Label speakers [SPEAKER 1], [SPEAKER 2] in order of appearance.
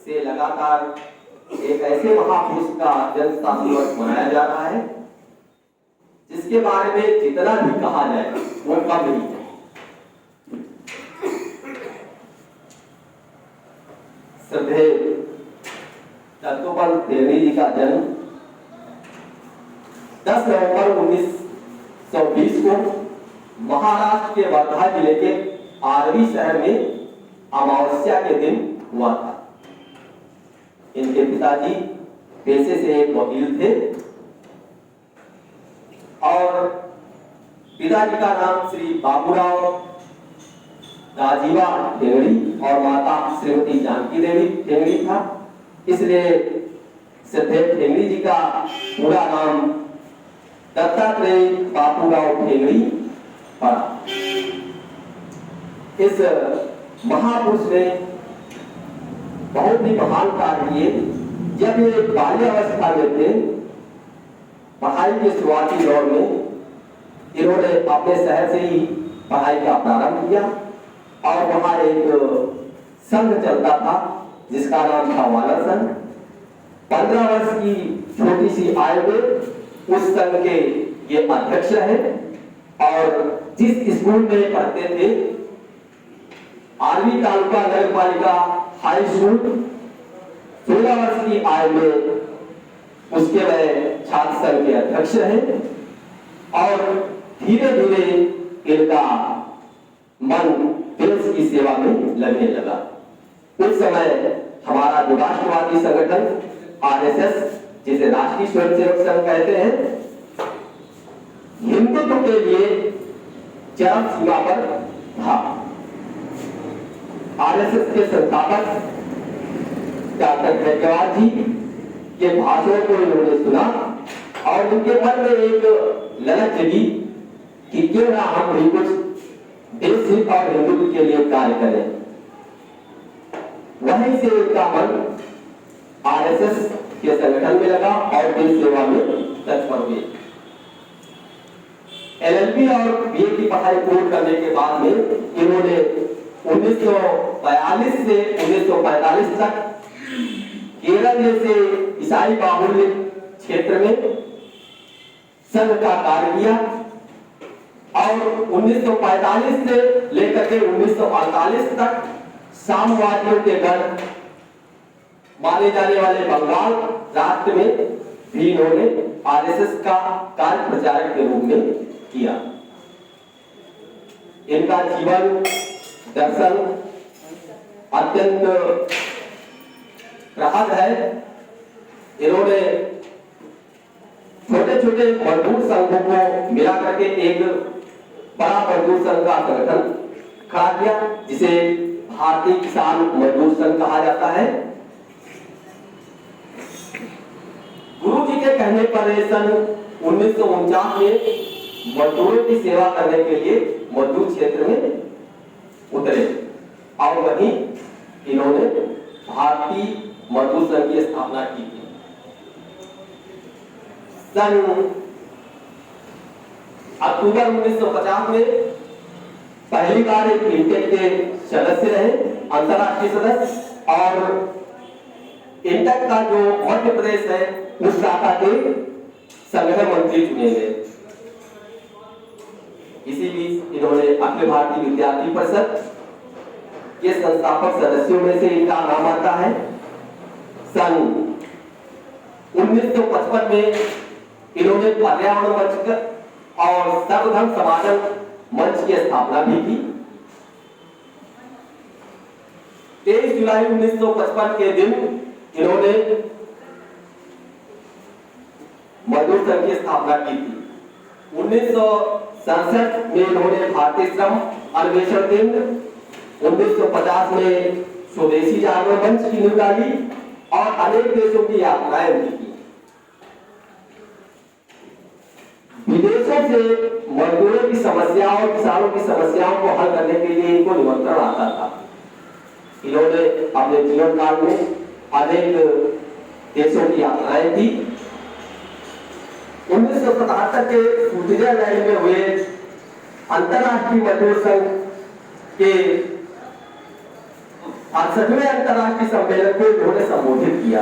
[SPEAKER 1] से लगातार एक ऐसे महापुरुष का जन्म शताब्दी दिवस मनाया जा रहा है जिसके बारे में जितना भी कहा जाए वो कम ही है। श्रद्धेय दत्तोपंत ठेंगड़ी जी का जन्म 10 नवंबर 1920 को महाराष्ट्र के वर्धा जिले के आरवी शहर में अमावस्या के दिन हुआ था। इनके पिताजी पेशे से एक वकील थे और पिताजी का नाम श्री बाबूराव राजीवा ठेंगड़ी और माता श्रीमती जानकी देवी ठेंगड़ी था। इसलिए श्रद्धेय ठेंगड़ी जी का पूरा नाम दत्तात्रेय बाबूराव ठेंगड़ी पड़ा। इस महापुरुष ने बहुत ही महान कार्य किए। जब ये बाल्यावस्था में थे, पढ़ाई के शुरुआती दौर में इन्होंने अपने शहर से ही पढ़ाई का प्रारंभ किया और वहां एक संघ चलता था जिसका नाम था वानर संघ। 15 वर्ष की छोटी सी आयु में उस संघ के ये अध्यक्ष रहे और जिस स्कूल में पढ़ते थे आरवी तालुका नगर पालिका हाई स्कूल, 16 वर्ष की आयु में उसके वह छात्र संघ के अध्यक्ष रहे और धीरे धीरे इनका मन देश की सेवा में लगने लगा। उस समय हमारा जो राष्ट्रवादी संगठन आरएसएस, जिसे राष्ट्रीय स्वयंसेवक संघ कहते हैं, हिंदुत्व के लिए चरम सीमा पर था। आरएसएस के संस्थापक डॉक्टर खैरवार जी के भाषणों को इन्होंने सुना और उनके मन में एक ललक जगी कि क्यों ना हम भी कुछ देश हित और हिंदुत्व के लिए कार्य करें। वहीं से इनका मन आरएसएस के संगठन में लगा और देश सेवा में तत्पर हुए। एलएलबी और बीए की पढ़ाई पूर्ण करने के बाद में इन्होंने 1942 से 1945 तक केरल जैसे ईसाई बाहुल्य क्षेत्र में संघ का कार्य किया और 1945 से लेकर के 1948 तक साम्यवादियों के गण माने जाने वाले बंगाल राष्ट्र में भी इन्होंने आरएसएस का कार्य प्रचारक के रूप में किया। इनका जीवन दर्शन अत्यंत प्रहद है। इन्होंने छोटे छोटे मजदूर संघों को मिला करके एक बड़ा मजदूर संघ का संगठन खड़ा किया जिसे भारतीय किसान मजदूर संघ कहा जाता है। गुरु जी के कहने पर सन 1949 में मजदूरों की सेवा करने के लिए मजदूर क्षेत्र में उतरे और वहीं इन्होंने भारतीय मजदूर संघ की स्थापना की थी। सन अक्टूबर 1950 में पहली बार एक इंटेक के सदस्य रहे, अंतरराष्ट्रीय सदस्य, और इंटेक का जो मध्य प्रदेश है उस शाखा के संगठन मंत्री चुने गए। इसी बीच इन्होंने अखिल भारतीय विद्यार्थी परिषद के संस्थापक सदस्यों में से इनका नाम आता है। सन 1955 में इन्होंने पर्यावरण मंच और सर्वधर्म समागम मंच की स्थापना भी की। 23 जुलाई 1955 के दिन इन्होंने मजदूर संघ की स्थापना की थी। 1967 में इन्होंने भारतीय श्रम अन्वेषण केंद्र, 1950 में स्वदेशी जागरण मंच की निगरानी और अनेक देशों की यात्राएं भी की। विदेशों से मजदूरों की समस्याओं, किसानों की समस्याओं को हल करने के लिए इनको निमंत्रण आता था। इन्होंने अपने जीवन काल में अनेक देशों की यात्राएं की। 1977 के स्विट्जरलैंड में हुए अंतरराष्ट्रीय मजदूर संघ के 68वें अंतर्राष्ट्रीय सम्मेलन को उन्होंने संबोधित किया।